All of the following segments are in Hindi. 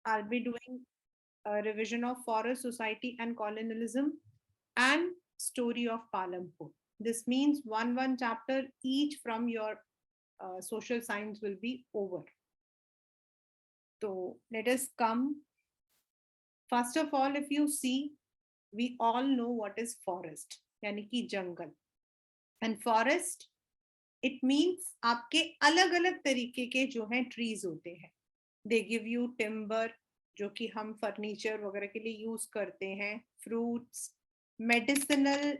I'll be doing a revision of Forest Society and Colonialism and Story of Palampur. This means one chapter each from your social science will be over. So let us come. First of all, if you see, we all know what is forest, यानी कि जंगल. And forest, it means आपके अलग अलग तरीके के जो हैं ट्रीज होते हैं. They give you timber, जो कि हम फर्नीचर वगैरह के लिए यूज करते हैं. Fruits, medicinal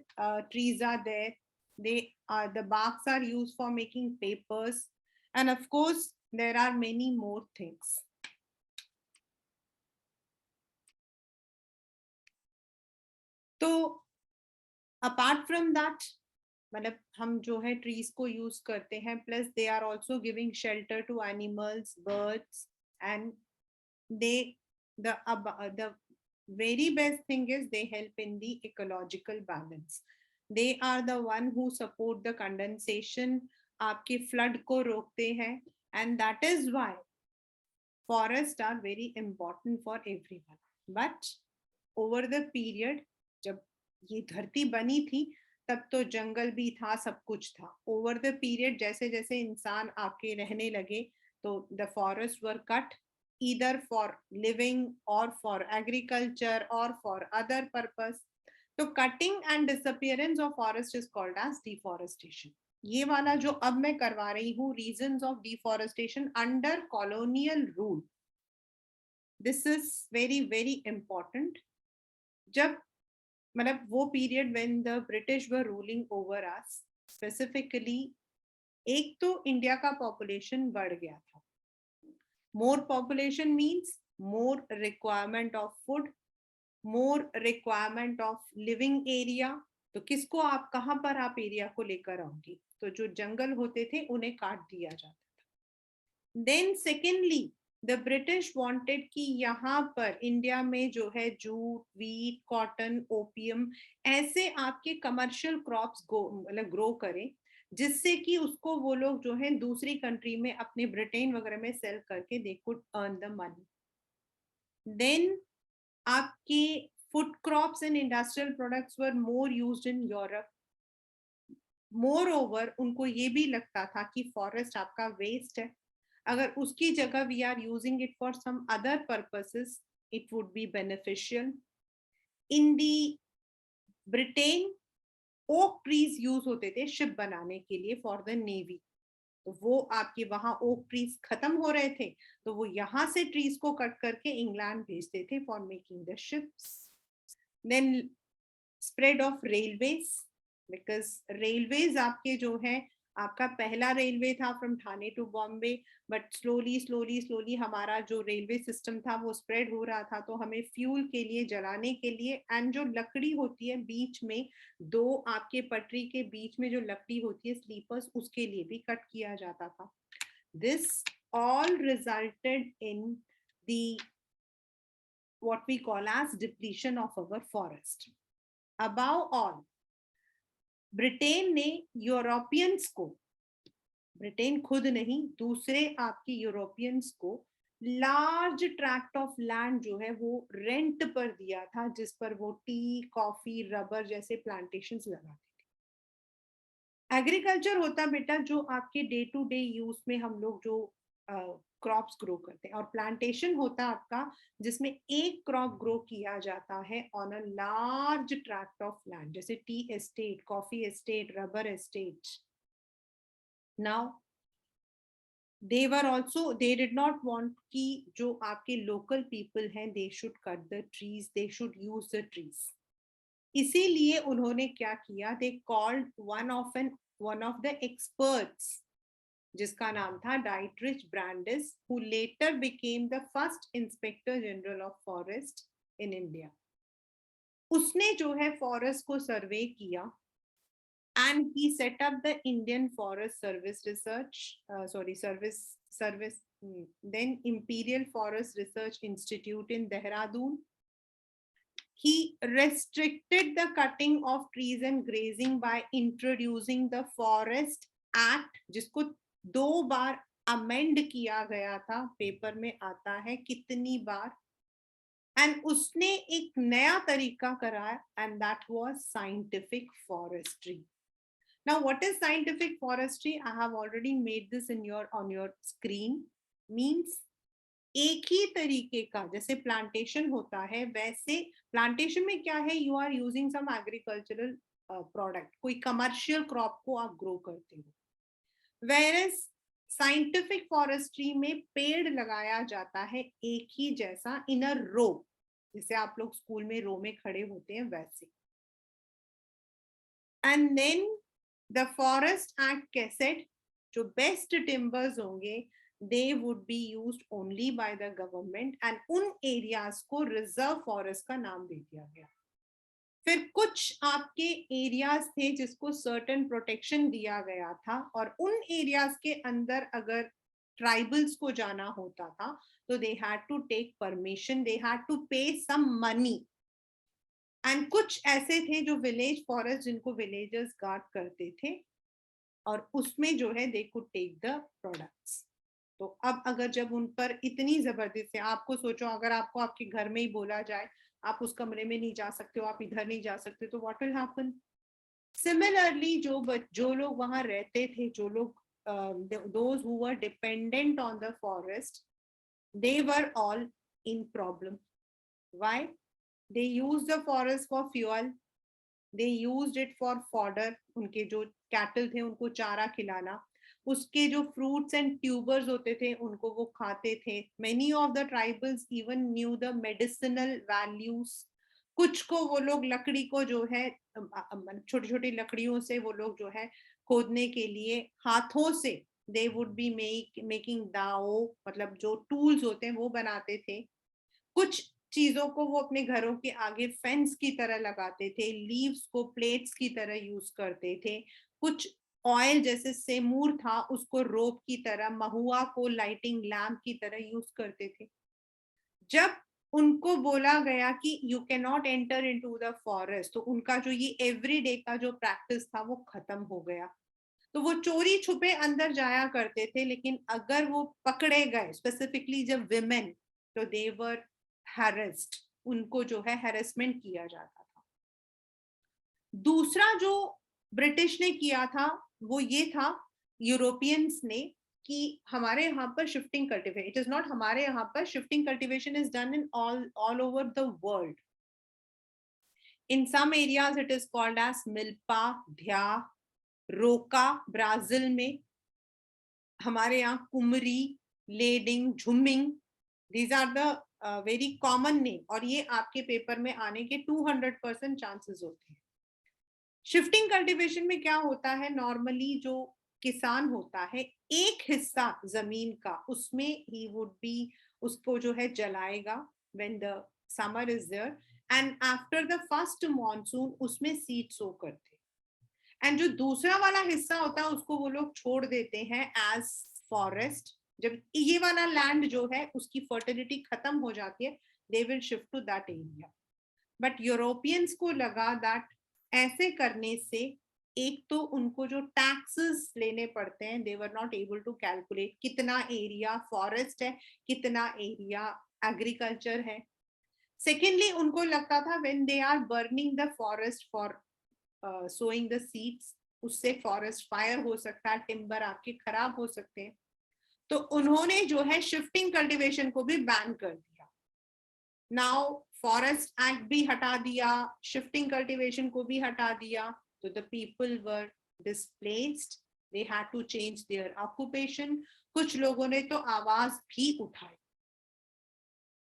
trees are there. The barks are used for making papers, and of course there are many more things. तो अपार्ट फ्रॉम दैट, मतलब हम जो है ट्रीज को यूज करते हैं, plus they are also giving shelter to animals, birds, and they the very best thing is they help in the ecological balance. They are the one who support the condensation, आपके flood को रोकते हैं, and that is why forests are very important for everyone. But over the period, जब ये धरती बनी थी तब तो जंगल भी था, सब कुछ था. ओवर द पीरियड जैसे जैसे इंसान आके रहने लगे, तो the forest were cut, either for living or for agriculture or for other purpose. तो cutting and disappearance of forest is called as deforestation. ये वाला जो अब मैं करवा रही हूँ, reasons of deforestation under colonial rule, this is very very important. जब मतलब वो period when the British were ruling over us, specifically एक तो इंडिया का पॉपुलेशन बढ़ गया था. More population means more requirement of food, more requirement of living area. तो किसको आप कहाँ पर आप एरिया को लेकर आओगी? तो जो जंगल होते थे उन्हें काट दिया जाता था. Then secondly, the British wanted कि यहाँ पर इंडिया में जो है जूट, वीट, कॉटन, ओपियम, ऐसे आपके कमर्शियल क्रॉप्स मतलब ग्रो करें, जिससे कि उसको वो लोग जो है दूसरी कंट्री में अपने ब्रिटेन वगैरह में सेल करके दे could earn the money. Then आपके food crops and industrial products were more used in Europe. Moreover उनको ये भी लगता था कि फॉरेस्ट आपका वेस्ट है, अगर उसकी जगह we are using it for some other purposes, it would be beneficial. In the Britain oak trees use होते थे शिप बनाने के लिए फॉर द नेवी. तो वो आपके वहां ओक ट्रीज खत्म हो रहे थे, तो वो यहाँ से ट्रीज को कट करके इंग्लैंड भेजते थे for making the ships. Then spread of railways, because railways आपके जो है, आपका पहला रेलवे था from Thane to Bombay, but slowly slowly slowly हमारा जो रेलवे सिस्टम था वो स्प्रेड हो रहा था. तो हमें फ्यूल के लिए, जलाने के लिए, एंड जो लकड़ी होती है बीच में, दो आपके पटरी के बीच में जो लकड़ी होती है स्लीपर्स, उसके लिए भी कट किया जाता था. This all resulted in the what we call as depletion of our forest. Above all, Britain ने यूरोपियंस को, ब्रिटेन खुद नहीं, दूसरे आपके यूरोपियंस को लार्ज ट्रैक्ट ऑफ लैंड जो है वो रेंट पर दिया था, जिस पर वो टी, कॉफी, रबर जैसे प्लांटेशंस लगाते थे. एग्रीकल्चर होता बेटा जो आपके डे टू डे यूज में हम लोग जो क्रॉप्स ग्रो करते हैं, और प्लांटेशन होता आपका जिसमें एक क्रॉप ग्रो किया जाता है on a large tract of land, जैसे tea estate, coffee estate, rubber estate. Now they were also, they did not want कि जो आपके local people हैं they should cut the trees, they should use the trees. इसीलिए उन्होंने क्या किया, they called one of the experts, जिसका नाम था Dietrich Brandis, who later became the first Inspector General of Forest in India. उसने जो है फॉरेस्ट को सर्वे किया, and he set up the Indian Forest Service Service, then Imperial Forest Research Institute in Dehradun. He restricted the cutting of trees and grazing by introducing the Forest Act, जिसको 2 बार अमेंड किया गया था, पेपर में आता है कितनी बार, एंड उसने एक नया तरीका कराया, and that was scientific forestry. Now, what is scientific forestry? I have already made this in on your screen. Means एक ही तरीके का, जैसे प्लांटेशन होता है वैसे प्लांटेशन में क्या है, you are using some agricultural product, कोई कमर्शियल क्रॉप को आप ग्रो करते हो. Whereas साइंटिफिक फॉरेस्ट्री में पेड़ लगाया जाता है एक ही जैसा इन अ रो, जैसे आप लोग स्कूल में रो में खड़े होते हैं वैसे. And then the forest act कैसे, जो बेस्ट टिम्बर्स होंगे they would be used only by the government, and उन एरियाज को रिजर्व फॉरेस्ट का नाम दे दिया गया. फिर कुछ आपके एरियाज थे जिसको सर्टेन प्रोटेक्शन दिया गया था, और उन एरियाज के अंदर अगर ट्राइबल्स को जाना होता था तो they had to take permission, they had to pay some money. And कुछ ऐसे थे जो विलेज फॉरेस्ट, जिनको विलेजर्स गार्ड करते थे, और उसमें जो है they could take the products. तो अब अगर जब उन पर इतनी जबरदस्ती, आपको सोचो अगर आपको आपके घर में ही बोला जाए आप उस कमरे में नहीं जा सकते हो, आप इधर नहीं जा सकते, तो व्हाट विल हैपन. सिमिलरली जो लोग वहां रहते थे, जो लोग those who were dependent on the forest, they were all in problem. Why? They use the forest for fuel, they used it for fodder, उनके जो कैटल थे उनको चारा खिलाना, उसके जो फ्रूट्स एंड ट्यूबर्स होते थे उनको वो खाते थे. Many of the tribals even new the medicinal values. कुछ को वो लोग लकड़ी को जो है, छोटी छोटी लकड़ियों से वो लोग जो है खोदने के लिए हाथों से दे वुड बी मेकिंग दाओ, मतलब जो टूल्स होते हैं वो बनाते थे. कुछ चीजों को वो अपने घरों के आगे फेंस की तरह लगाते थे, लीव्स को प्लेट्स की तरह यूज करते थे. कुछ ऑयल जैसे सेमूर था उसको रोप की तरह, महुआ को लाइटिंग लैम्प की तरह यूज करते थे. जब उनको बोला गया कि you can not enter into the forest, तो उनका जो ये एवरीडे का जो प्रैक्टिस था वो खत्म हो गया. तो वो चोरी छुपे अंदर जाया करते थे, लेकिन अगर वो पकड़े गए, स्पेसिफिकली जब विमेन, तो दे वर हैरेस्ड, उनको जो है हैरेसमेंट किया जाता था. दूसरा जो ब्रिटिश ने किया था वो ये था, यूरोपियंस ने, कि हमारे यहाँ पर shifting cultivation, it is not हमारे यहाँ पर, shifting cultivation is done in all over the world. In some areas it is called as milpa, dhya, roca Brazil में, हमारे यहाँ kumri, lading, jhuming, these are the very common name, और ये आपके पेपर में आने के 200% चांसेस होते हैं. शिफ्टिंग कल्टीवेशन में क्या होता है, नॉर्मली जो किसान होता है एक हिस्सा जमीन का, उसमें ही वुड बी, उसको जो है जलाएगा when the summer is there, and after the first monsoon उसमें सीड सो करते हैं. एंड जो दूसरा वाला हिस्सा होता है उसको वो लोग छोड़ देते हैं एज फॉरेस्ट. जब ये वाला लैंड जो है उसकी फर्टिलिटी खत्म हो जाती है, they will shift to that area. But Europeans को लगा दैट ऐसे करने से एक तो उनको जो टैक्सेस लेने पड़ते हैं, they were not able to calculate कितना एरिया फॉरेस्ट है, कितना एरिया एग्रीकल्चर है. सेकेंडली उनको लगता था when they are burning the forest for sowing the seeds, उससे फॉरेस्ट फायर हो सकता है, टिम्बर आपके खराब हो सकते हैं. तो उन्होंने जो है शिफ्टिंग कल्टीवेशन को भी बैन कर दिया. नाउ फॉरेस्ट एक्ट भी हटा दिया, शिफ्टिंग कल्टीवेशन को भी हटा दिया, तो the people were displaced, they had to change their occupation. कुछ लोगों ने तो आवाज भी उठाई.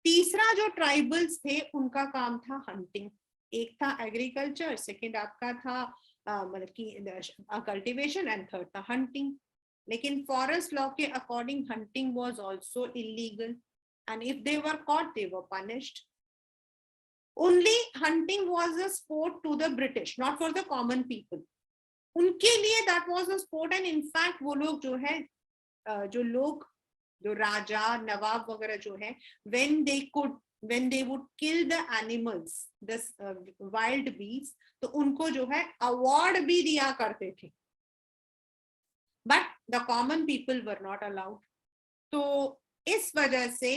तीसरा जो ट्राइबल्स थे उनका काम था हंटिंग. एक था एग्रीकल्चर, सेकंड आपका था मतलब कि कल्टीवेशन, एंड थर्ड था हंटिंग. लेकिन फॉरेस्ट लॉ के according hunting was also illegal, and if they were caught they were punished. Only hunting was a sport to the British, not for the common people. उनके लिए that was a sport, and in fact वो लोग जो है जो राजा नवाब वगैरह जो है, when they would kill the animals, the wild beasts, तो उनको जो है अवार्ड भी दिया करते थे. But the common people were not allowed. तो इस वजह से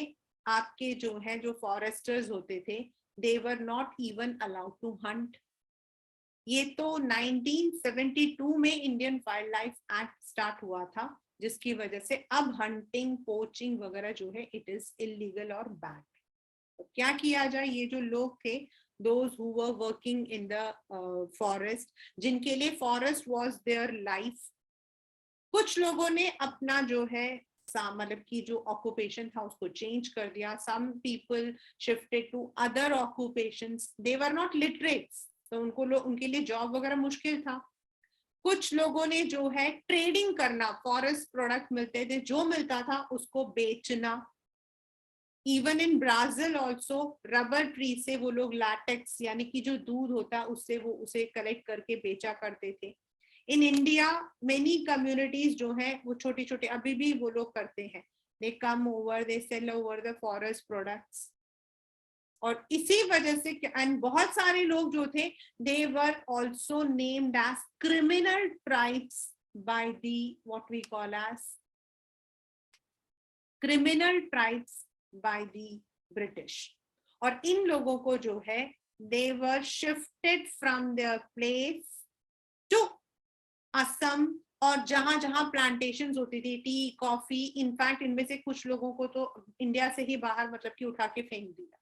आपके जो है जो फॉरेस्टर्स होते थे, they were not even allowed to hunt. ये तो 1972 में Indian wild life act start हुआ था, जिसकी वजह से अब हंटिंग, पोचिंग वगैरह जो है इट इज इलीगल और बैड। तो क्या किया जाए? ये जो लोग थे, those who were working in the forest, जिनके लिए forest was their life, कुछ लोगों ने अपना जो है मतलब की जो ऑक्यूपेशन था उसको चेंज कर दिया। Some people shifted to other occupations, they were not literates, तो उनके लिए जॉब वगैरह मुश्किल था। कुछ लोगों ने जो है ट्रेडिंग करना, फॉरेस्ट प्रोडक्ट मिलते थे, जो मिलता था उसको बेचना। Even in Brazil also rubber tree से वो लोग लैटेक्स यानी कि जो दूध होता है उससे वो उसे कलेक्ट करके बेचा करते थे। इन इंडिया मेनी कम्युनिटीज जो है वो छोटे छोटे अभी भी वो लोग करते हैं, they come over, they sell over the forest products. और इसी वजह से एंड बहुत सारे लोग जो थे, they were also named as criminal tribes by the what we call as criminal tribes by the British. और इन लोगों को जो है they were shifted from their place to Assam, और जहां जहां प्लांटेशंस होती थी, टी, कॉफी, इनफैक्ट इनमें से कुछ लोगों को तो इंडिया से ही बाहर मतलब कि उठा के फेंक दिया,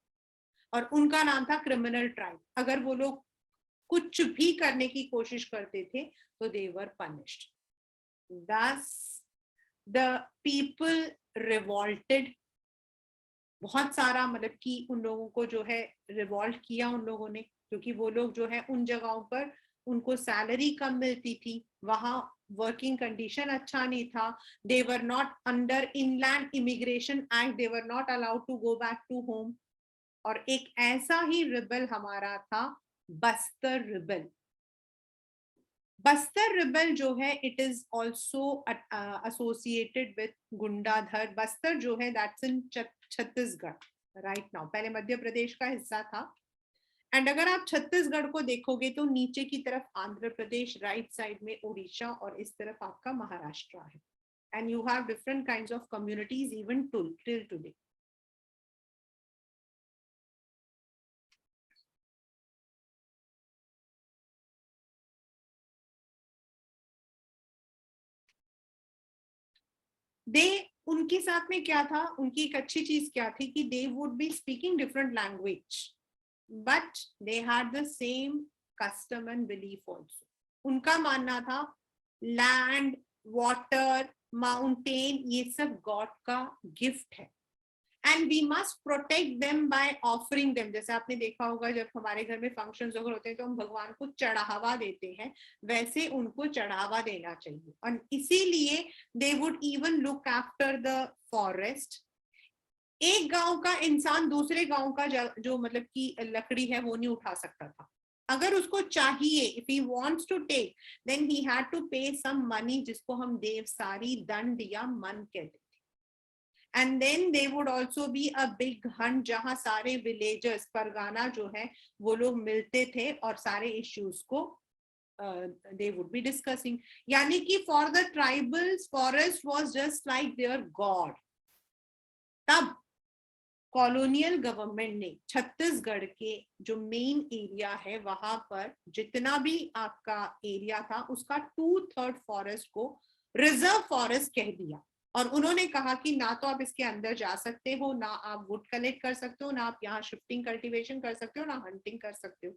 और उनका नाम था क्रिमिनल ट्राइब। अगर वो लोग कुछ भी करने की कोशिश करते थे तो दे वर पनिश्ड। दस द पीपल रिवॉल्टेड, बहुत सारा मतलब कि उन लोगों को जो है रिवॉल्ट किया उन लोगों ने, क्योंकि वो लोग जो है उन जगहों पर उनको सैलरी कम मिलती थी, वहां वर्किंग कंडीशन अच्छा नहीं था, they were not under inland immigration act, they were not allowed to go back to home. और एक ऐसा ही रिबल हमारा था बस्तर रिबल। बस्तर रिबल जो है it is also associated with Gundadhar. Bastar जो है that's in Chhattisgarh right now, पहले मध्य प्रदेश का हिस्सा था। एंड अगर आप छत्तीसगढ़ को देखोगे तो नीचे की तरफ आंध्र प्रदेश, राइट साइड में उड़ीसा, और इस तरफ आपका महाराष्ट्र है। And you have different kinds of communities even till today. They उनके साथ में क्या था, उनकी एक अच्छी चीज क्या थी कि they would be speaking different language but they had the same custom and belief also. उनका मानना था लैंड, वाटर, माउंटेन ये सब गॉड का गिफ्ट है and we must protect them by offering them. जैसे आपने देखा होगा जब हमारे घर में फंक्शंस वगैरह होते हैं तो हम भगवान को चढ़ावा देते हैं, वैसे उनको चढ़ावा देना चाहिए। और इसीलिए they would even look after the forest. एक गांव का इंसान दूसरे गांव का जो मतलब की लकड़ी है वो नहीं उठा सकता था। अगर उसको चाहिए, if he wants to take, then he had to pay some money, जिसको हम देवसारी, दंड या मन कहते हैं। And then they would also be a big hunt, जहां सारे विलेजर्स, परगाना जो है वो लोग मिलते थे और सारे इश्यूज को they would be discussing। यानी कि for the tribals forest was just like their god। तब कॉलोनियल गवर्नमेंट ने छत्तीसगढ़ के जो मेन एरिया है वहां पर जितना भी आपका एरिया था उसका 2/3 फॉरेस्ट को रिजर्व फॉरेस्ट कह दिया। और उन्होंने कहा कि ना तो आप इसके अंदर जा सकते हो, ना आप वुड कलेक्ट कर सकते हो, ना आप यहाँ शिफ्टिंग कल्टीवेशन कर सकते हो, ना हंटिंग कर सकते हो।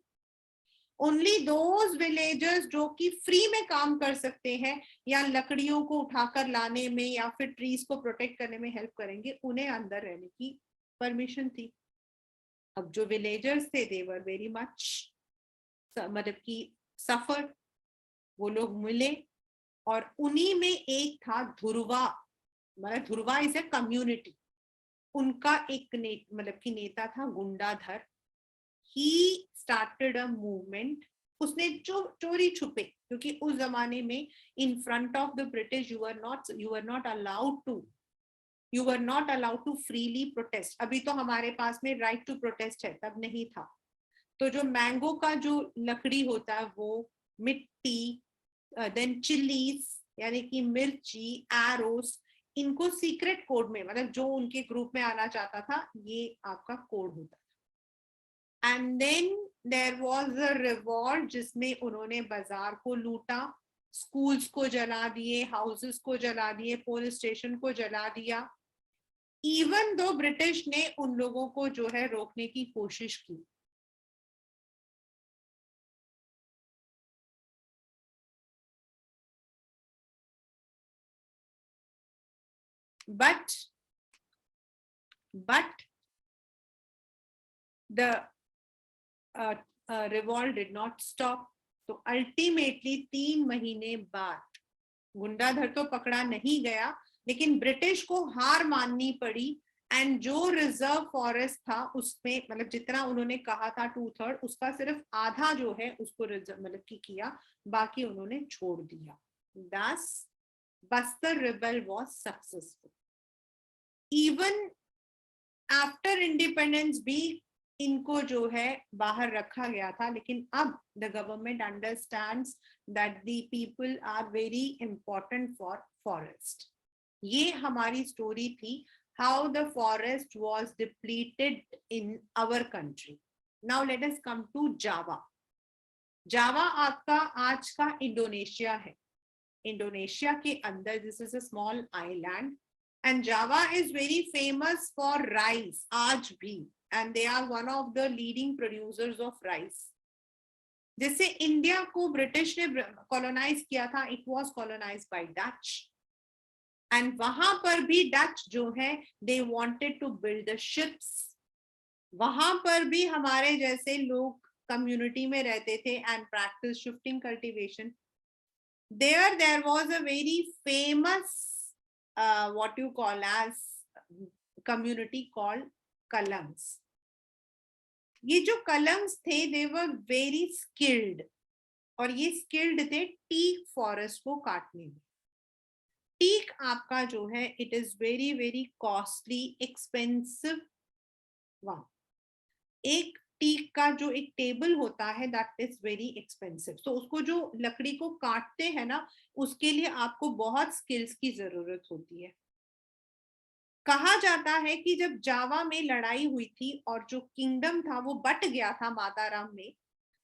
ओनली दोज विलेजर्स जो कि फ्री में काम कर सकते हैं या लकड़ियों को उठाकर लाने में या फिर ट्रीज को प्रोटेक्ट करने में हेल्प करेंगे, उन्हें अंदर रहने की परमिशन थी। अब जो विलेजर्स थे दे वर वेरी मच मतलब कि सफर, वो लोग मिले और उन्हीं में एक था ध्रुवा, मतलब ध्रुवा इज ए कम्युनिटी। उनका एक मतलब कि नेता था गुंडाधर। He started a movement. उसने जो चोरी छुपे, क्योंकि उस जमाने में in front of the British you are not allowed to freely protest. अभी तो हमारे पास में राइट टू प्रोटेस्ट है, तब नहीं था। तो जो मैंगो का जो लकड़ी होता है वो मिट्टी, देन चिलीज यानी कि मिर्ची, एरोस, इनको सीक्रेट कोड में, मतलब जो उनके ग्रुप में आना चाहता था, ये आपका कोड होता था। And then there was a revolt, जिसमें उन्होंने बाजार को लूटा, स्कूल्स को जला दिए, हाउसेस को जला दिए, पुलिस स्टेशन को जला दिया। इवन दो ब्रिटिश ने उन लोगों को जो है रोकने की कोशिश की। but the revolt did not stop. तो अल्टीमेटली 3 महीने बाद गुंडाधर तो पकड़ा नहीं गया, लेकिन ब्रिटिश को हार माननी पड़ी। एंड जो रिजर्व फॉरेस्ट था उसमें, मतलब जितना उन्होंने कहा था 2/3, उसका सिर्फ आधा जो है उसको रिजर्व मतलब की किया, बाकी उन्होंने छोड़ दिया। दस Bastar rebel was successful. Even after independence भी इनको जो है बाहर रखा गया था, लेकिन अब the government understands that the people are very important for forest. ये हमारी स्टोरी थी, how the forest was depleted in our country. Now let us come to Java. Java आपका आज का इंडोनेशिया है। इंडोनेशिया के अंदर this is a small island, and Java is very famous for rice आज भी, and they are one of the leading producers of rice. जैसे इंडिया को ब्रिटिश ने कॉलोनाइज किया था, it was colonized by Dutch, and वहां पर भी डच जो है they wanted to build the ships. वहां पर भी हमारे जैसे लोग कम्युनिटी में रहते थे and practice shifting cultivation. There was a very famous what you call as community called Kalangs. ये जो कलंग्स थे they were very skilled, और ये स्किल्ड थे टीक फॉरेस्ट को काटने में। टीक आपका जो है it is very very costly expensive. वाह, एक टीक का जो एक टेबल होता है दैट इज वेरी एक्सपेंसिव। तो उसको जो लकड़ी को काटते हैं ना, उसके लिए आपको बहुत स्किल्स की जरूरत होती है। कहा जाता है कि जब जावा में लड़ाई हुई थी और जो किंगडम था वो बट गया था माताराम में,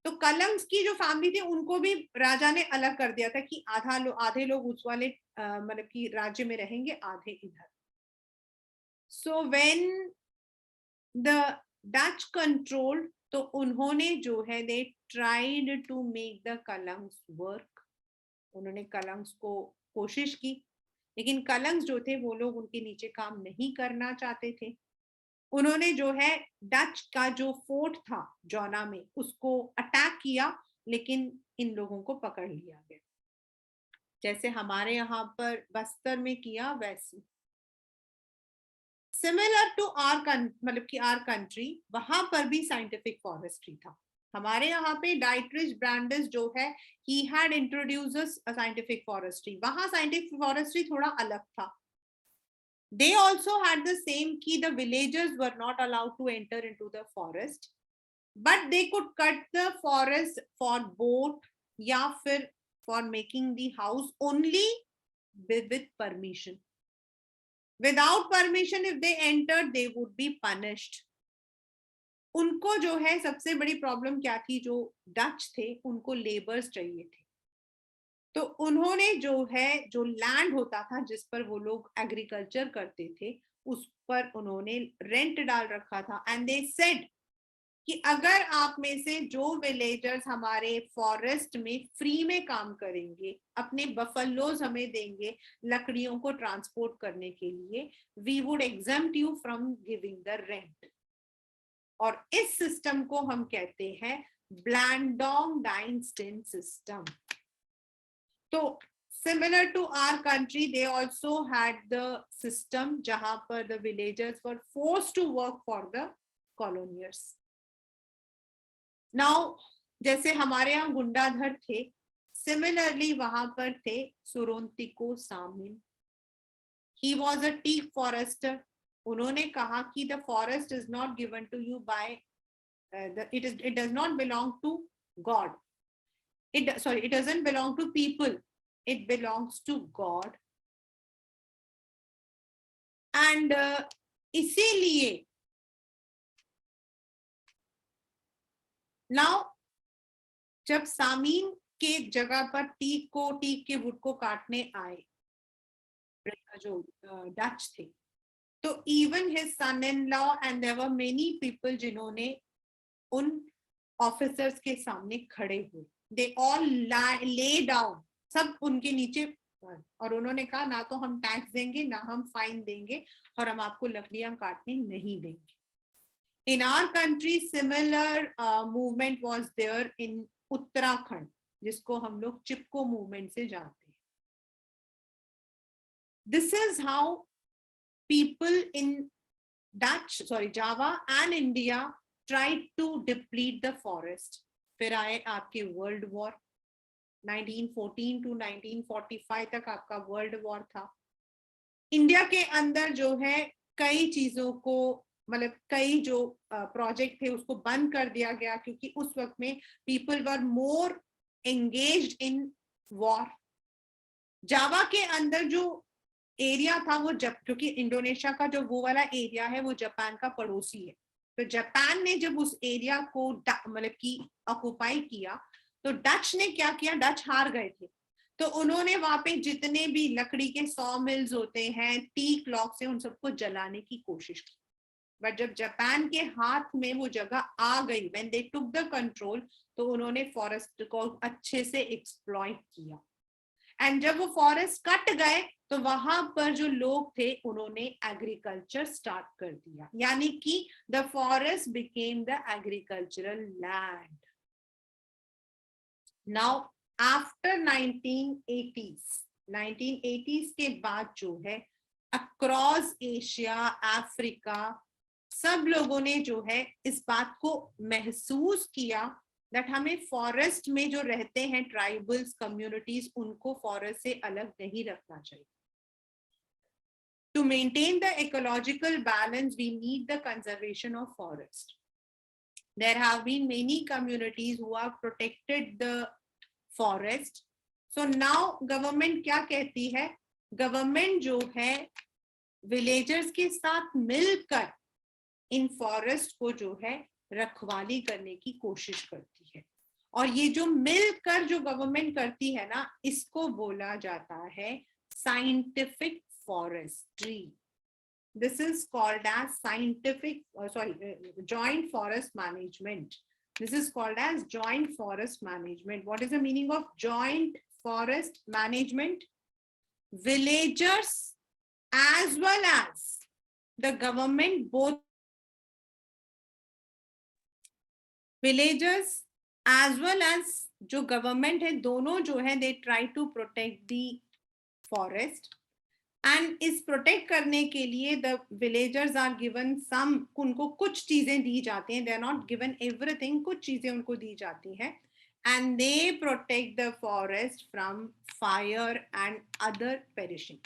तो कलंग्स की जो फैमिली थी उनको भी राजा ने अलग कर दिया था कि आधे लोग उस वाले मतलब कि राज्य में रहेंगे, आधे इधर। So when the Dutch control, तो उन्होंने जो है they tried to make the Kalangs work. उन्होंने कलंग्स को कोशिश की, लेकिन कलंग्स जो थे वो लोग उनके नीचे काम नहीं करना चाहते थे। उन्होंने जो है डच का जो फोर्ट था जौना में उसको अटैक किया, लेकिन इन लोगों को पकड़ लिया गया, जैसे हमारे यहाँ पर बस्तर में किया वैसे। सिमिलर टू आर मतलब कि आर कंट्री, वहां पर भी साइंटिफिक फॉरेस्ट्री था। हमारे यहाँ पे डाइट्रिच ब्रांडिस जो है he had introduces a scientific forestry, वहां साइंटिफिक फॉरेस्ट्री थोड़ा अलग था। They also had the same key, the villagers were not allowed to enter into the forest, but they could cut the forest for boat या फिर for making the house only with permission. Without permission if they entered they would be punished. उनको जो है सबसे बड़ी प्रॉब्लम क्या थी, जो डच थे उनको लेबर्स चाहिए थे। तो उन्होंने जो है जो लैंड होता था जिस पर वो लोग एग्रीकल्चर करते थे उस पर उन्होंने रेंट डाल रखा था। एंड दे सेड कि अगर आप में से जो विलेजर्स हमारे फॉरेस्ट में फ्री में काम करेंगे, अपने बफलोज हमें देंगे लकड़ियों को ट्रांसपोर्ट करने के लिए, we would exempt you from giving the rent. और इस सिस्टम को हम कहते हैं ब्लैंडोंग डाइनस्टीन सिस्टम। तो similar to our country they also had the system जहां पर the villagers were forced to work for the coloniers. Now जैसे हमारे यहाँ गुंडाधर थे, similarly वहां पर थे सुरोंतिको सामिन। He was a teak forester. उन्होंने कहा कि the forest is not given to you by it does not belong to God. It doesn't belong to people. It belongs to God. And इसीलिए नाउ जब सामीन के जगह पर टीक के वुड को काटने आए जो डच थे, तो even his son in law and there were many people जिन्होंने उन ऑफिसर्स के सामने खड़े हुए, दे ऑल ले डाउन, सब उनके नीचे, और उन्होंने कहा ना तो हम टैक्स देंगे ना हम फाइन देंगे और हम आपको लकड़ियां काटने नहीं देंगे. In our country, similar movement was there in Uttarakhand, जिसको हम लोग चिपको मूवमेंट से जानते हैं. This is how people in Java and India tried to deplete the forest. फिर आए आपके वर्ल्ड वॉर, 1914 to 1945 तक आपका वर्ल्ड वॉर था. इंडिया के अंदर जो है कई चीजों को, मतलब कई जो प्रोजेक्ट थे उसको बंद कर दिया गया, क्योंकि उस वक्त में people were more engaged in war. Java के अंदर जो एरिया था वो क्योंकि इंडोनेशिया का जो वो वाला एरिया है वो जापान का पड़ोसी है, तो जापान ने जब उस एरिया को मतलब कि ऑक्युपाई किया, तो डच ने क्या किया, डच हार गए थे, तो उन्होंने वहां पे जितने भी लकड़ी के 100 मिल्स होते हैं, टी क्लॉक से, उन सबको जलाने की कोशिश की. बट जब जापान के हाथ में वो जगह आ गई, when they took the control, तो उन्होंने फॉरेस्ट को अच्छे से एक्सप्लॉइट किया. एंड जब वो फॉरेस्ट कट गए तो वहां पर जो लोग थे उन्होंने एग्रीकल्चर स्टार्ट कर दिया, यानी कि the forest became the agricultural land. Now after 1980s के बाद जो है अक्रॉस एशिया, अफ्रीका, सब लोगों ने जो है इस बात को महसूस किया दैट हमें फॉरेस्ट में जो रहते हैं ट्राइबल्स कम्युनिटीज, उनको फॉरेस्ट से अलग नहीं रखना चाहिए. To maintain the ecological balance, we need the conservation of forest. There have been many communities who have protected the forest. So now government क्या कहती है, गवर्नमेंट जो है विलेजर्स के साथ मिलकर इन फॉरेस्ट को जो है रखवाली करने की कोशिश करती है. और ये जो मिलकर जो गवर्नमेंट करती है ना, इसको बोला जाता है scientific forestry. This is called as joint forest management. This is called as joint forest management. What is the meaning of joint forest management? Villagers as well as the government, both villagers as well as जो government है, दोनों जो है they try to protect the forest. And इस प्रोटेक्ट करने के लिए the villagers are given some, उनको कुछ चीजें दी जाती हैं, they are not given everything, कुछ चीजें उनको दी जाती हैं, and they protect the forest from fire and other perishing.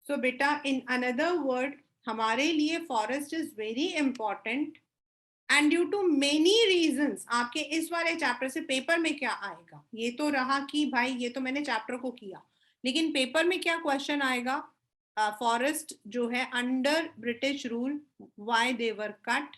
So बेटा, इन अनदर वर्ड, हमारे लिए forest is very important and due to many reasons. आपके इस वाले चैप्टर से पेपर में क्या आएगा, ये तो रहा कि भाई ये तो मैंने चैप्टर को किया, लेकिन पेपर में क्या क्वेश्चन आएगा, फॉरेस्ट जो है under British rule, why they were cut.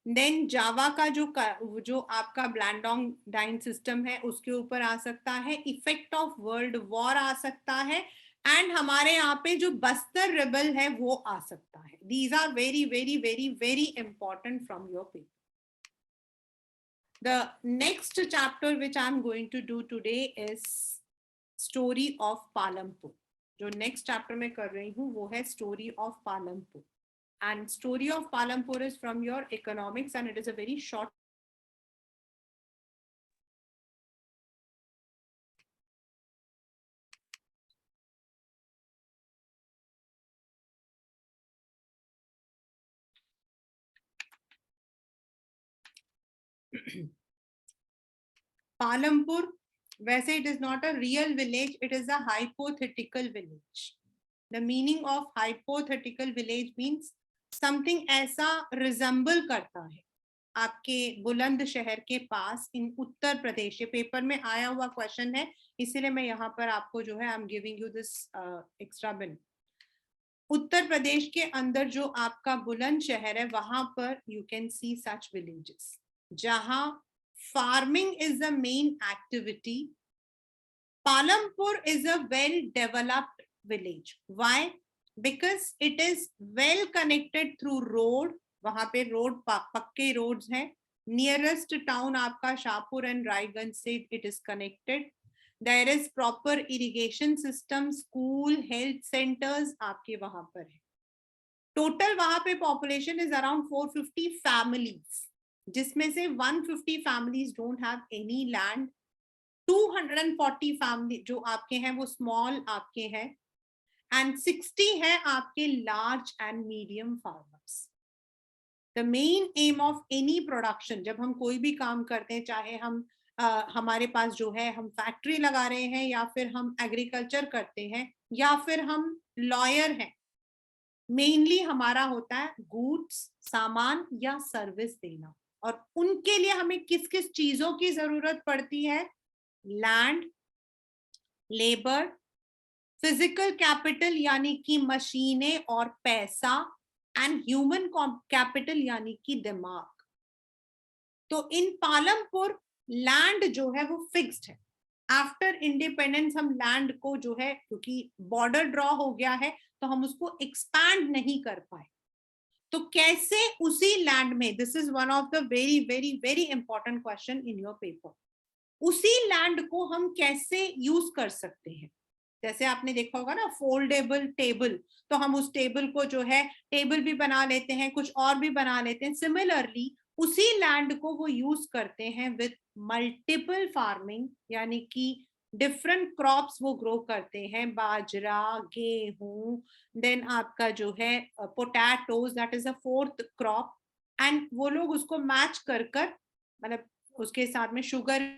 Then Java का जो आपका ब्लैंडोंग डाइन सिस्टम है उसके ऊपर आ सकता है, इफेक्ट ऑफ वर्ल्ड वॉर आ सकता है, एंड हमारे यहाँ पे जो बस्तर रिबल है वो आ सकता है. These are very very very very important from your paper. The next chapter which I am going to do today is story of Palampur. जो नेक्स्ट चैप्टर में कर रही हूँ वो है story of Palampur, and story of Palampur is from your economics and it is a very short. Palampur वैसे it is not a real village, it is a hypothetical village. The meaning of hypothetical village means something ऐसा रिजेंबल करता है आपके बुलंद शहर के पास इन उत्तर प्रदेश. ये पेपर में आया हुआ क्वेश्चन है, इसीलिए मैं यहाँ पर आपको जो है I am giving you this extra bit. Uttar Pradesh के अंदर जो आपका बुलंदशहर है वहां पर you can see such villages जहां farming is the main activity. Palampur is a well developed village. Why? Because it is well connected through road. वहां पे रोड पक्के रोड्स हैं. नियरेस्ट टाउन आपका शाहपुर एंड रायगंज से it is connected. There is proper irrigation system, school, health centres आपके वहां पर है. टोटल वहां पे पॉपुलेशन इज अराउंड 450 फैमिलीज, जिसमें से 150 families don't have any land. 240 family जो आपके हैं वो स्मॉल आपके हैं एंड 60 है आपके large and medium farmers. The main M of any production, जब हम कोई भी काम करते हैं, चाहे हम हमारे पास जो है हम फैक्ट्री लगा रहे हैं या फिर हम एग्रीकल्चर करते हैं या फिर हम लॉयर हैं, मेनली हमारा होता है गुड्स, सामान या सर्विस देना. और उनके लिए हमें किस किस चीजों की जरूरत पड़ती है? लैंड, लेबर, फिजिकल कैपिटल यानी कि मशीनें और पैसा, एंड ह्यूमन कैपिटल यानी कि दिमाग. तो इन पालमपुर लैंड जो है वो फिक्स्ड है. आफ्टर इंडिपेंडेंस हम लैंड को जो है, क्योंकि बॉर्डर ड्रॉ हो गया है तो हम उसको एक्सपैंड नहीं कर पाए. तो कैसे उसी लैंड में, this is one of the very very very important question in your paper, उसी लैंड को हम कैसे यूज कर सकते हैं? जैसे आपने देखा होगा ना फोल्डेबल टेबल, तो हम उस टेबल को जो है टेबल भी बना लेते हैं, कुछ और भी बना लेते हैं. सिमिलरली उसी लैंड को वो यूज करते हैं विद मल्टीपल फार्मिंग, यानी कि डिफरेंट क्रॉप्स वो ग्रो करते हैं. बाजरा, गेहूं, देन आपका जो है potatoes, that is a fourth crop. And वो लोग उसको मैच कर कर, मतलब उसके साथ में sugar.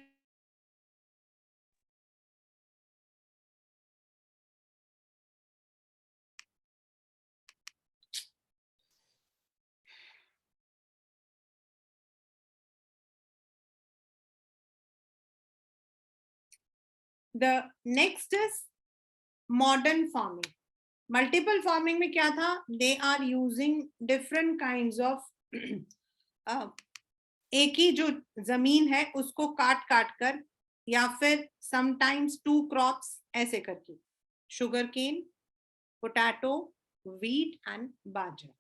The next is modern farming. Multiple farming में क्या था? They are using different kinds of एक ही जो जमीन है उसको काट काट कर, या फिर sometimes 2 crops ऐसे करके, sugar cane, potato, wheat and bajra.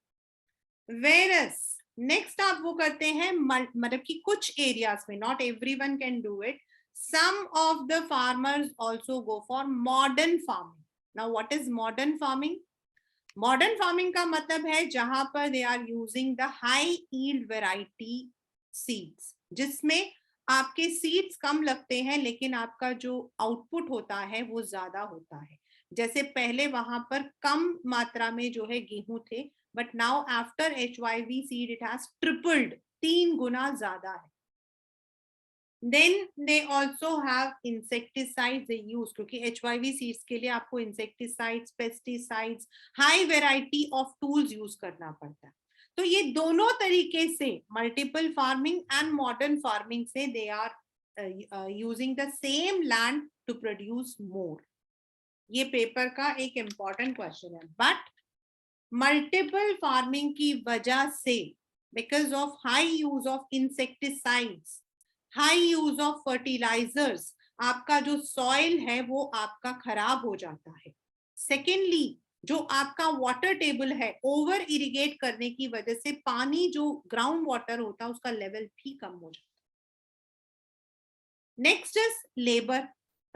Whereas next आप वो करते हैं, मतलब कि कुछ एरियाज में, not everyone can do it, some of the farmers also go for modern farming. Now what is modern farming? Modern farming का मतलब है जहां पर they are using the high yield variety seeds, जिसमें आपके सीड्स कम लगते हैं लेकिन आपका जो आउटपुट होता है वो ज्यादा होता है. जैसे पहले वहां पर कम मात्रा में जो है गेहूं थे, but now after HYV seed it has tripled, 3 गुना ज्यादा है. Then they also have insecticides they use, क्योंकि HYV seeds के लिए आपको insecticides, pesticides, high variety of tools use करना पड़ता है. तो ये दोनों तरीके से multiple farming and modern farming से they are using the same land to produce more. ये पेपर का एक इंपॉर्टेंट क्वेश्चन है. बट मल्टीपल फार्मिंग की वजह से, because of high use of insecticides, high use of fertilizers, आपका जो सॉइल है वो आपका खराब हो जाता है. सेकेंडली जो आपका वाटर टेबल है, ओवर इरिगेट करने की वजह से पानी जो ग्राउंड वाटर होता है उसका लेवल भी कम हो जाता है. Next is labour.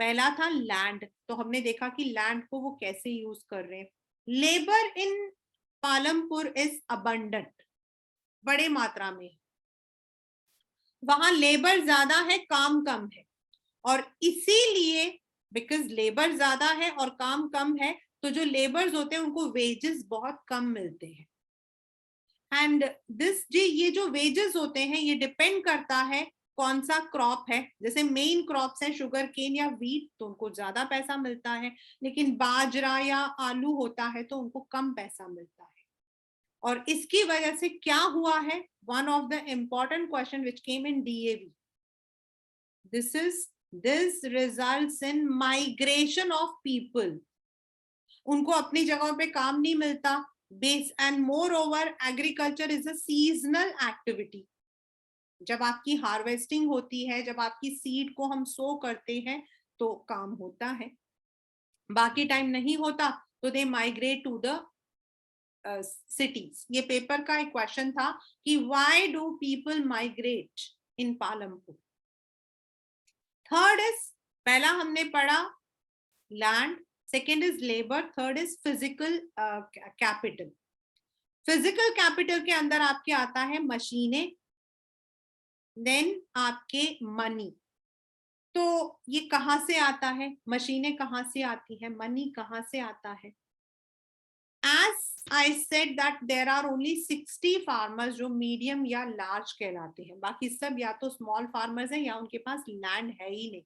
पहला था लैंड, तो हमने देखा कि लैंड को वो कैसे यूज कर रहे हैं. Labour in Palampur is abundant, बड़े मात्रा में. वहां लेबर ज्यादा है, काम कम है, और इसीलिए बिकॉज लेबर ज्यादा है और काम कम है तो जो लेबर्स होते हैं उनको वेजेस बहुत कम मिलते हैं. एंड दिस जी, ये जो वेजेस होते हैं ये डिपेंड करता है कौन सा क्रॉप है. जैसे मेन क्रॉप्स है शुगर केन या व्हीट तो उनको ज्यादा पैसा मिलता है, लेकिन बाजरा या आलू होता है तो उनको कम पैसा मिलता है. और इसकी वजह से क्या हुआ है? One of the important question which came in DAV, this results in migration of people. उनको अपनी जगहों पे काम नहीं मिलता base, and more over agriculture is a seasonal activity. जब आपकी हार्वेस्टिंग होती है, जब आपकी सीड को हम सो करते हैं तो काम होता है, बाकी टाइम नहीं होता, तो they migrate to the cities. ये पेपर का एक क्वेश्चन था कि why do people migrate in Palampur. Third is, पहला हमने पढ़ा land, second is labour, third is physical capital. Physical capital के अंदर आपके आता है मशीनें, देन आपके मनी। तो ये कहां से आता है, मशीनें कहां से आती है, मनी कहां से आता है? As I said that there are only 60 farmers जो मीडियम या लार्ज कहलाते हैं, बाकी सब या तो स्मॉल फार्मर्स हैं या उनके पास लैंड है ही नहीं।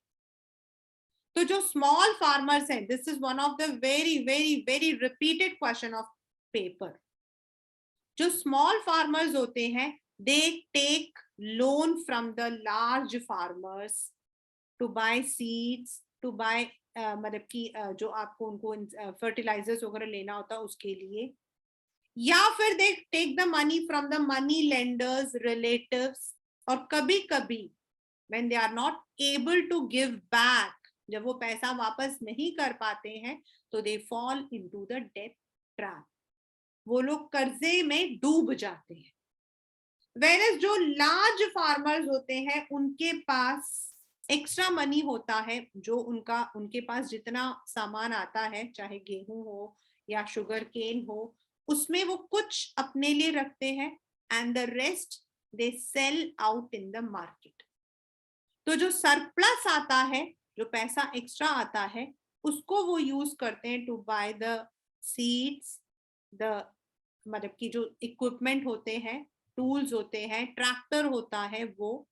तो जो स्मॉल फार्मर्स हैं, this is one of the very very very repeated question of paper. जो स्मॉल फार्मर्स होते हैं, they take loan from the large farmers to buy seeds, to buy मतलब कि जो आपको उनको फर्टिलाइजर्स वगैरह लेना होता है उसके लिए, या फिर they take the money from the money lenders, relatives, और कभी कभी when they are not able to give back, जब वो पैसा वापस नहीं कर पाते हैं, तो they fall into the debt trap, वो लोग कर्जे में डूब जाते हैं। वेयर जो लार्ज फार्मर्स होते हैं, उनके पास एक्स्ट्रा मनी होता है, जो उनके पास जितना सामान आता है, चाहे गेहूं हो या शुगर केन हो, उसमें वो कुछ अपने लिए रखते हैं, and the rest they sell out in the market. तो जो सरप्लस आता है, जो पैसा एक्स्ट्रा आता है, उसको वो यूज करते हैं to buy the seeds, the मतलब कि जो इक्विपमेंट होते हैं, टूल्स होते हैं, ट्रैक्टर होता है वो,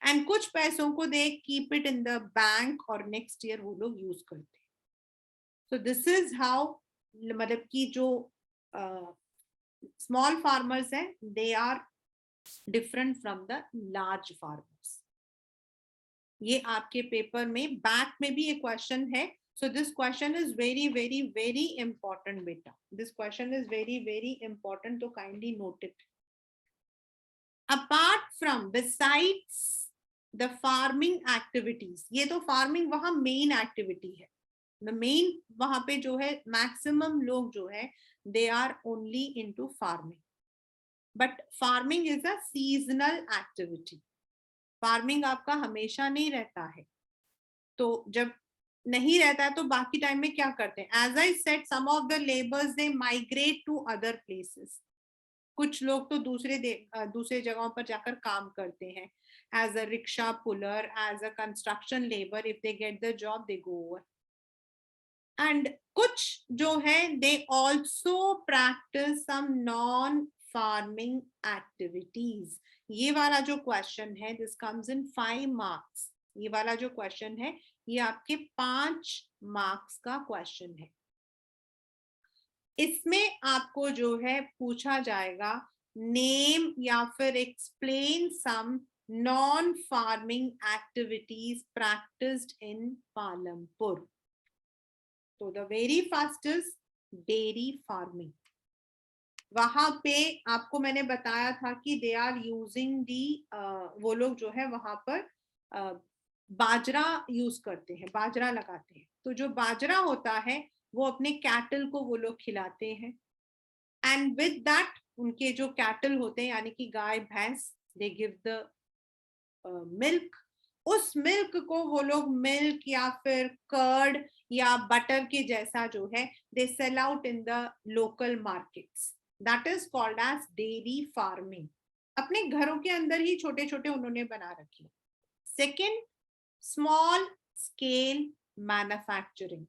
एंड कुछ पैसों को they keep it in the bank और नेक्स्ट ईयर वो लोग यूज करते हैं। सो दिस इज हाउ, मतलब कि जो स्मॉल फार्मर्स हैं, they are different from the large farmers. ये आपके पेपर में बैक में भी एक क्वेश्चन है। So this question is very very very important beta, this question is very very important, so kindly note it. Apart from, besides the farming activities, ये तो farming वहां main activity है, the main वहां पे जो है maximum लोग जो है they are only into farming, but farming is a seasonal activity, farming आपका हमेशा नहीं रहता है। तो जब नहीं रहता है तो बाकी टाइम में क्या करते हैं? As I said, some of the labours they migrate to other places, कुछ लोग तो दूसरे जगहों पर जाकर काम करते हैं, as a rickshaw puller, as a construction labour, if they get the job they go over. And कुछ जो है they also practise some non farming activities. ये वाला जो क्वेश्चन है, दिस कम्स इन 5 मार्क्स। ये वाला जो क्वेश्चन है, ये आपके 5 मार्क्स का क्वेश्चन है। इसमें आपको जो है पूछा जाएगा, नेम या फिर explain some non farming activities practised in Palampur. तो the very first is dairy farming. वहां पे आपको मैंने बताया था कि दे आर यूजिंग दी, वो लोग जो है वहां पर बाजरा यूज करते हैं, बाजरा लगाते हैं। तो जो बाजरा होता है वो अपने कैटल को वो लोग खिलाते हैं, एंड विद दैट उनके जो कैटल होते हैं यानी कि गाय भैंस, दे गिव द मिल्क। उस मिल्क को वो लोग मिल्क या फिर कर्ड या बटर के जैसा जो है they sell out in the local markets, that is called as dairy farming. अपने घरों के अंदर ही छोटे छोटे उन्होंने बना रखे। Second, small scale manufacturing.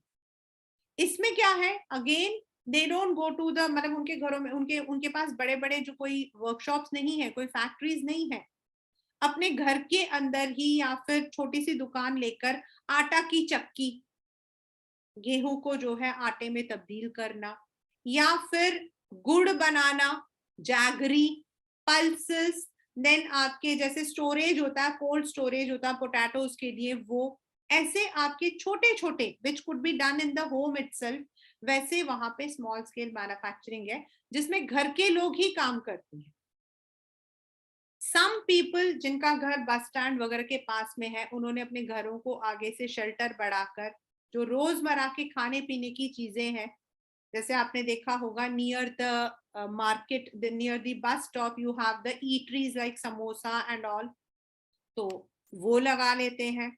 इसमें क्या है, again they don't go to the, मतलब उनके घरों में उनके पास बड़े बड़े जो कोई वर्कशॉप्स नहीं है, कोई फैक्ट्रीज नहीं है, अपने घर के अंदर ही या फिर छोटी सी दुकान लेकर आटा की चक्की, गेहूं को जो है आटे में तब्दील करना, या फिर गुड़ बनाना, जैगरी, पल्सेस, देन आपके जैसे स्टोरेज होता है, कोल्ड स्टोरेज होता है पोटैटोज के लिए, वो ऐसे आपके छोटे छोटे which could be done in the home itself, वैसे वहां पे स्मॉल स्केल मैन्युफैक्चरिंग है जिसमें घर के लोग ही काम करते हैं. सम पीपल जिनका घर बस स्टैंड वगैरह के पास में है, उन्होंने अपने घरों को आगे से शेल्टर बढ़ाकर जो रोजमर्रा के खाने पीने की चीजें हैं, जैसे आपने देखा होगा near the market, near the bus stop you have the eateries like samosa and all, तो वो लगा लेते हैं.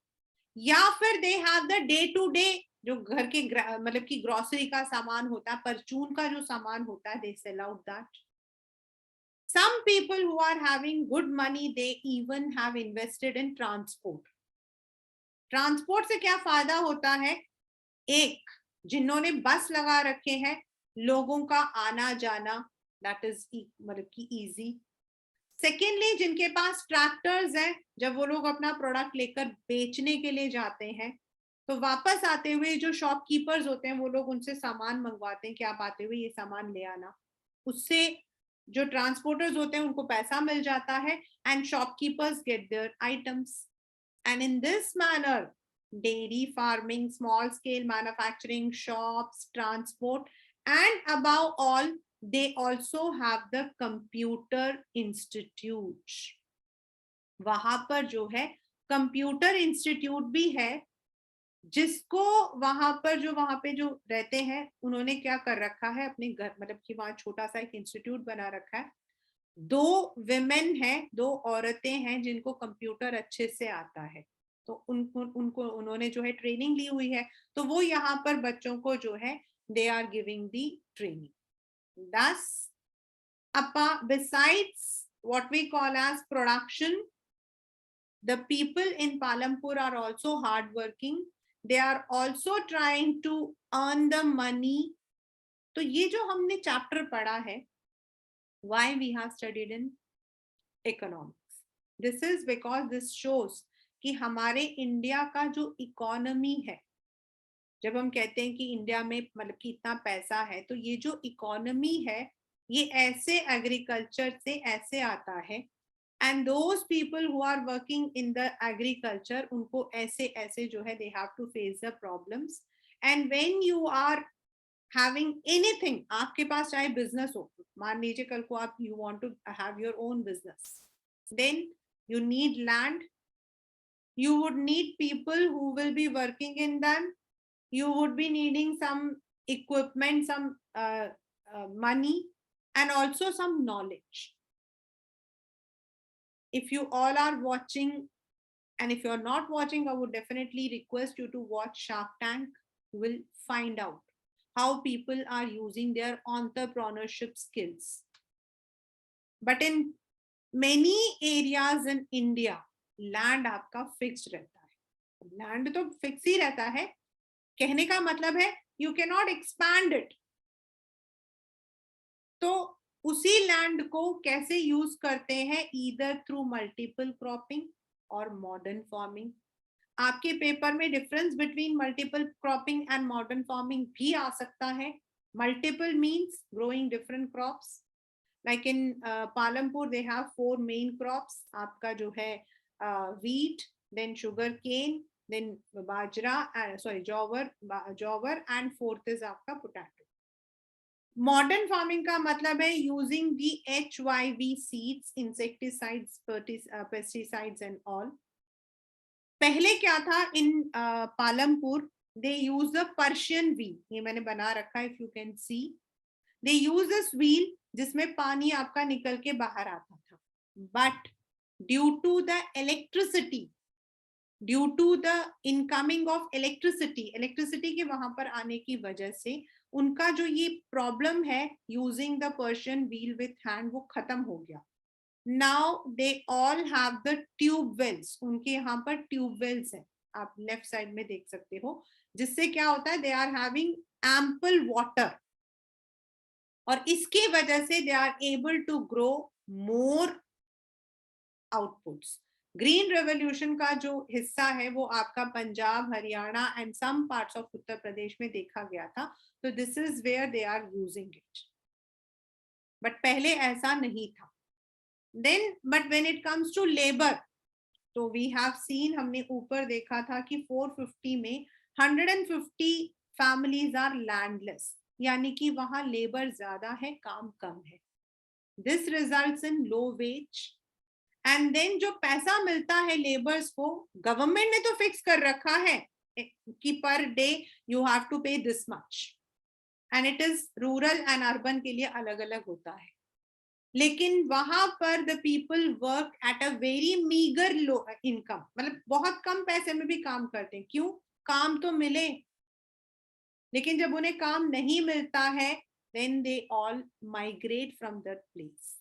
या फिर they have the day to day जो घर के मतलब कि ग्रोसरी का सामान होता है, परचून का जो सामान होता है, they sell out that. Some people who are having good money, they even have invested in transport. Transport से क्या फायदा होता है? एक, जिन्होंने बस लगा रखे हैं, लोगों का आना जाना दैट इज मतलब कि इजी. सेकेंडली, जिनके पास ट्रैक्टर्स हैं, जब वो लोग अपना प्रोडक्ट लेकर बेचने के लिए जाते हैं, तो वापस आते हुए जो शॉपकीपर्स होते हैं, वो लोग उनसे सामान मंगवाते हैं कि आप आते हुए ये सामान ले आना. उससे जो ट्रांसपोर्टर्स होते हैं उनको पैसा मिल जाता है and shopkeepers get their items. And in this manner dairy farming, small scale manufacturing, shops, transport, and above all they also have the computer institutes. वहां पर जो है कंप्यूटर इंस्टीट्यूट भी है, जिसको वहां पर जो वहां पे जो रहते हैं उन्होंने क्या कर रखा है अपने घर, मतलब कि वहां छोटा सा एक इंस्टीट्यूट बना रखा है. 2 विमेन है, 2 औरतें हैं जिनको कंप्यूटर अच्छे से आता है, तो उनको उन्होंने जो है ट्रेनिंग ली हुई है, तो वो यहाँ पर बच्चों को जो है they are giving the training. Thus, besides what we call as production, the people in Palampur are also hardworking. They are also trying to earn the money. तो ये जो हमने चैप्टर पढ़ा है, why we have studied in economics, this is because this shows कि हमारे इंडिया का जो इकोनॉमी है, जब हम कहते हैं कि इंडिया में मतलब कि इतना पैसा है, तो ये जो इकोनॉमी है ये ऐसे एग्रीकल्चर से ऐसे आता है. And those people who are working in the agriculture, उनको ऐसे ऐसे जो है they have to face the problems. And when you are having anything, आपके पास चाहे बिजनेस हो, मान लीजिए कल को आप you want to have your own business, then you need land, you would need people who will be working in them, you would be needing some equipment, some money, and also some knowledge. If you all are watching, and if you're not watching, I would definitely request you to watch Shark Tank. You will find out how people are using their entrepreneurship skills. But in many areas in India, land आपका फिक्स्ड रहता है. लैंड तो फिक्स ही रहता है, कहने का मतलब है you can not expand it. तो उसी लैंड को कैसे यूज करते हैं, ईदर थ्रू मल्टीपल क्रॉपिंग और मॉडर्न फार्मिंग. आपके पेपर में difference between multiple cropping and modern farming भी आ सकता है. Multiple means growing different crops. Like in Palampur they have 4 main crops. आपका जो है wheat, then sugar cane, then bajra, jowar, and 4th is आपका potato. Modern farming का मतलब है using the HYV seeds, insecticides, pesticides and all. पहले क्या था in Palampur, they use the Persian wheel. ये मैंने बना रखा है, if you can see. They use this wheel जिसमें पानी आपका निकल के बाहर आता था. But due to the electricity, due to the incoming of electricity के वहां पर आने की वजह से उनका जो ये प्रॉब्लम है using the Persian wheel with hand, वो खत्म हो गया. Now they all have the tube wells. उनके यहाँ पर ट्यूब वेल्स है, आप लेफ्ट साइड में देख सकते हो, जिससे क्या होता है, they are having ample water, और इसकी वजह से they are able to grow more outputs. Green revolution का जो हिस्सा है वो आपका Punjab, Haryana and some parts of Uttar Pradesh में देखा गया था. तो this is where they are using it, but पहले ऐसा नहीं था. Then but when it comes to labour, तो वी हैव सीन, हमने ऊपर देखा था कि 450 में 150 families are landless, यानी कि वहां लेबर ज्यादा है, काम कम है. This results in low wage. And then जो पैसा मिलता है लेबर्स को, गवर्नमेंट ने तो फिक्स कर रखा है कि per day you have to pay this much, and it is rural and urban के लिए अलग अलग होता है. लेकिन वहां पर the people work at a very meagre low income, मतलब बहुत कम पैसे में भी काम करते हैं. क्यों? काम तो मिले. लेकिन जब उन्हें काम नहीं मिलता है, then they all migrate from that place.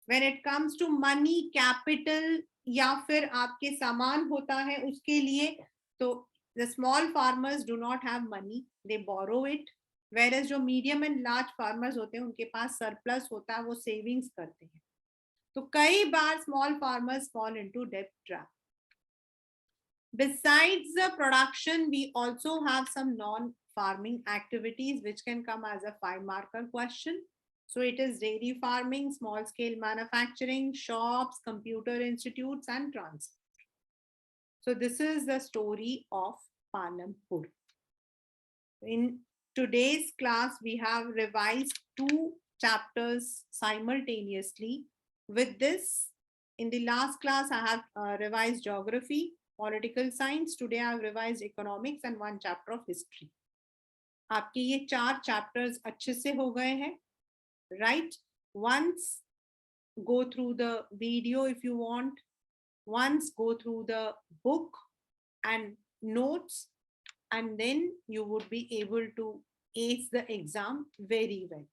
When it comes to money, capital या फिर आपके सामान होता है उसके लिए, तो the small farmers do not have money, they borrow it. Whereas जो medium and large farmers होते हैं उनके पास surplus होता है, वो savings करते हैं. तो कई बार small farmers fall into debt trap. Besides the production, we also have some non-farming activities which can come as a 5-marker question. So it is dairy farming, small scale manufacturing, shops, computer institutes, and transport. So this is the story of Palampur. In today's class, we have revised 2 chapters simultaneously. With this, in the last class, I have revised geography, political science. Today I have revised economics and 1 chapter of history. आपके ये 4 chapters अच्छे से हो गए हैं, right? Once go through the video if you want. Once go through the book and notes, and then you would be able to ace the exam very well.